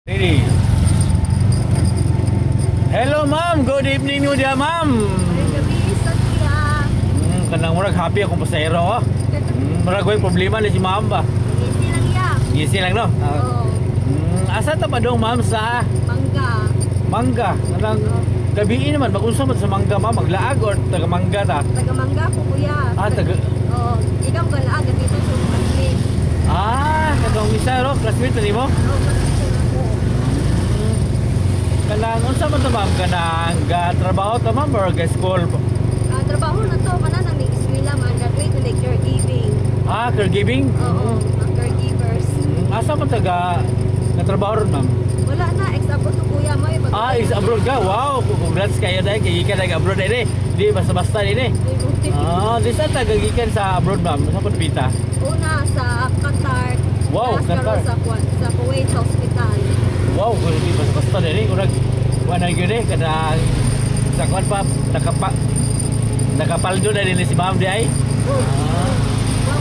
Ready. Hello ma'am, good evening nyo dia ma'am. Ay, gabi, Sophia. Kanang murag happy akong pasahero. Murag may problema ni si ma'am ba? Easy lang ya. Easy lang no? Oo. Asa ta pa dong ma'am sa Mangga. Mangga? Kanang gabi naman, mag-unsa man sa Mangga ma'am, maglaag or taga Mangga ta? Taga Mangga po, kuya. Taga... Oo. Ikaw galaag, dito sa classmate. Katong isa ro, classmate ni mo? Oo, classmate ako. Kanang unsa man to ma'am, kanang trabaho ta ma'am or ga school? Trabaho na to, kana nang eskwela man, graduate to like caregiving. Caregiving? Oo, ang caregivers. Asa man taga trabaho ron ma'am? Wala na, ex-abroad to kuya mo. Is abroad ka? Wow! Congrats kayo dahil kayo ka abroad din eh. Di basta-basta din eh. Di saan tagagikan sa abroad ma'am? Sa Pagpita? Una sa Qatar. Wow, last Qatar. karon sa Kuwait Hospital. Wow! Di basta-basta din eh. Kurang wala yun eh. Kada sa kwan pa, nakapaldo na din si ma'am di ay. Wow,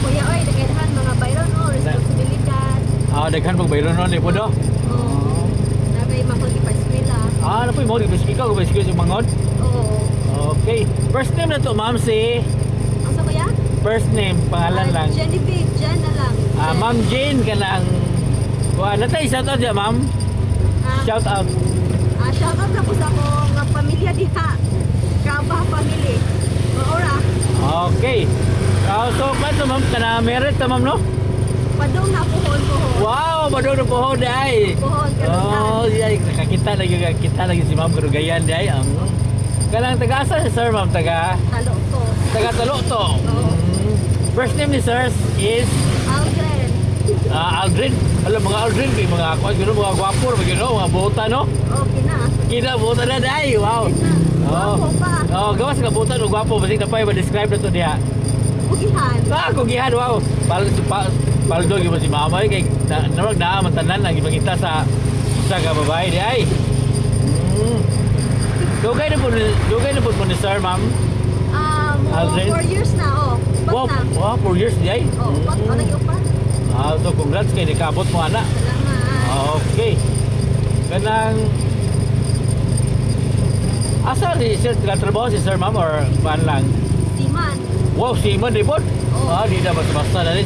kuya, oy, daghan mga bayron, no, responsibilidad. Daghan pagbayron nun eh po do. Oo. Nabay makapag-eskwela. Ano po yung mga gibiski ka? Gibiski yung mangod? Oo. Okay. First name na to ma'am si... Ang sa kuya? First name, pangalan lang. Genevieve, Jen na lang. Ma'am Jane ka lang. Natay shout out dyan ma'am. Shout out. Shout out na po sa akong pamilya diha. Kaba family. Maura. Okay. So, paano ma'am? Kana merit ta ma'am no? Padong na puhon. Wow! Madong na po di ay. Puhon, kalunan. Di ay. Kita lagi si ma'am karugayan di ay. Kanang taga-asa si sir ma'am? Taga Talo to. Oo. First name ni sir is Aldrin. Aldrin. Alam mga Aldrin, mga mga gwapor, mga buta no? Okay na. Kita buta na di ay. Wow! Wapo pa. Gawas ka buta no gwapo. Basig na pa i-describe na to diha. Bugihan. Kugihan, wow. Paldo yung si mama kay narag na mantanan lagi makita sa ka babae di ay. Dugay na po ni sir ma'am. Aldrin? 4 years na, Wow, Upat na. 4 years di ay. Upat, upat. So congrats kay nikabot mo ana. Salamat. Okay. Kanang asa ni sir trabaho si sir ma'am or pan lang? Siman. Wow, si Iman di po? Di na basta na rin.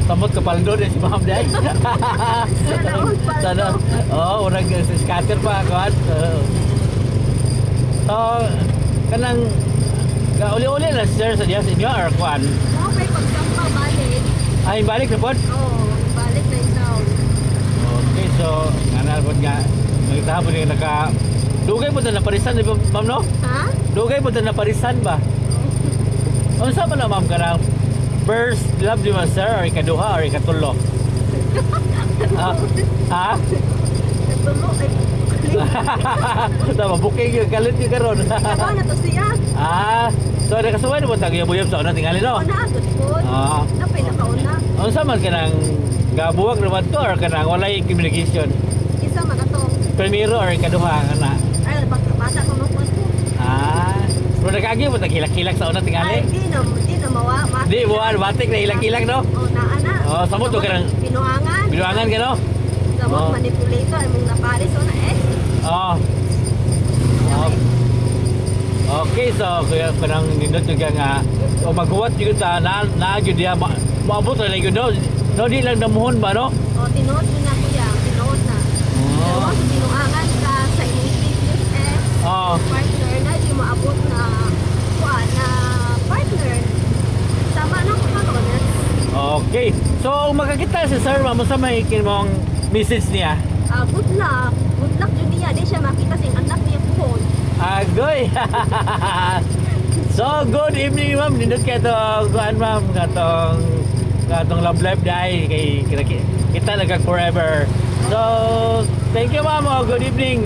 Samot kapaldo din si ma'am di ay. Sana. Urang scatter pa ako at. So, kanang uli-uli na sir sa diya sa inyo or kuan? Mga pa'y pagsampa balik. Ay, balik na po? Balik na yung sound. Okay, so, po nga. Nagtahan po niya dugay po na naparisan di ba ma'am no? Ha? Dugay po na naparisan ba? Ano sa na ma'am ka ng first love di ba sir or ikaduha or ikatulo? Ha? Natulo ay Tama, booking yung galit yung karon. Kawa na to siya. So nakasuway na po tagiyabuyab sa unang tingali no? Una, good food. Napay nakauna. Ano sa man ka ng gabuwag naman to or ka ng walay communication? Isa magatong. Primero or ikaduha ka na? Ay, bata ko mapon ko. Pero nagagi mo tagilak-kilak sa unang tingali? Ay, di na mawa. Di, buwan, batik na ilak-kilak no? Naana. Samot to ka ng Binuangan. binuangan ka no? Samot manipulator. Mong naparis o na Okay, so kaya parang nindot yung nga maghuwat yung ta naagyo diya maabot na lang yun no di lang namuhon ba no? Tinuod mo na kuya. Tinuod na. Pero binuangan ka sa immediate partner na di maabot na kuan na partner. Tama na ko na. Okay, so makakita si sir mamo sa may kinmong message niya. Good luck. Good luck jud niya. Di siya makita sing anak niya puhon. Agoy. So good evening ma'am. Nindot kayo kuan ma'am katong love life dai kay kita nagag forever. So thank you ma'am. Good evening.